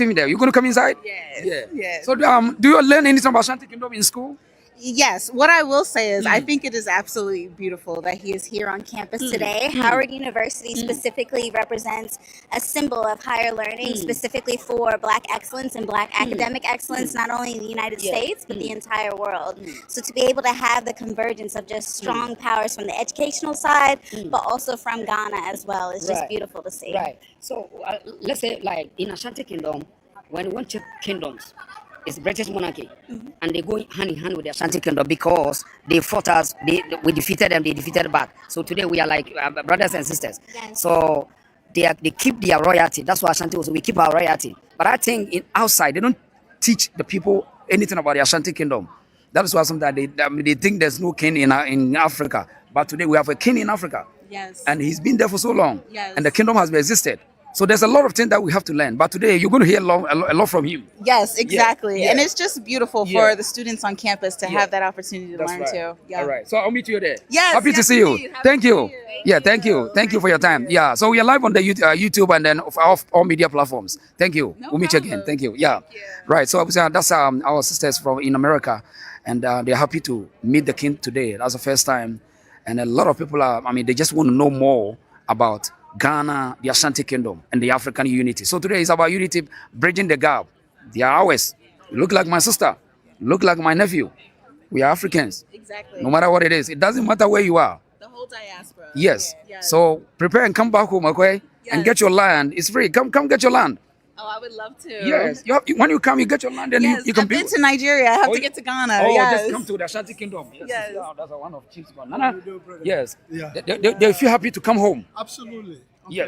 me there. You going to come inside? Yes. Yeah. Yes. So do you learn anything about Ashanti Kingdom in school? Yes, what I will say is I think it is absolutely beautiful that he is here on campus today. Howard University specifically represents a symbol of higher learning, specifically for Black excellence and Black academic excellence, not only in the United States, but the entire world. So to be able to have the convergence of just strong powers from the educational side, but also from Ghana as well, is just beautiful to see. Right. So let's say like in Ashanti Kingdom, when we went to kingdoms, it's British monarchy, and they go hand in hand with the Ashanti Kingdom because they fought us. We defeated them. They defeated back. So today we are like brothers and sisters. Yes. So they keep their royalty. That's why Ashanti also we keep our royalty. But I think in outside they don't teach the people anything about the Ashanti Kingdom. That is why sometimes they think there's no king in Africa. But today we have a king in Africa. Yes. And he's been there for so long. Yes. And the kingdom has existed. So there's a lot of things that we have to learn. But today you're going to hear a lot from him. Yes, exactly. Yeah. And it's just beautiful for the students on campus to have that opportunity to learn too. Yeah. All right. So I'll meet you there. Yes. Happy to see you. indeed. Happy Thank to you. see you. Yeah, thank you. Thank you for your time. Yeah. So we are live on the YouTube and then off all media platforms. Thank you. We'll meet you again. Thank you. Yeah. Right. So that's our sisters from in America, and they're happy to meet the king today. That's the first time, and a lot of people they just want to know more about Ghana, the Ashanti Kingdom, and the African unity. So today is about unity, bridging the gap. They are ours. You look like my sister. You look like my nephew. We are Africans. Exactly. No matter what it is. It doesn't matter where you are. The whole diaspora. Yes. Yes. So prepare and come back home, okay? And get your land. It's free. Come get your land. Oh, I would love to. Yes. When you come, you get your land and Yes, you can I've been to Nigeria. I have to get to Ghana. Oh, yes. just come to the Ashanti Kingdom. Yes. Yeah, that's one of Chief's. Nana. Yes. Yeah. They feel happy to come home. Absolutely. Yes.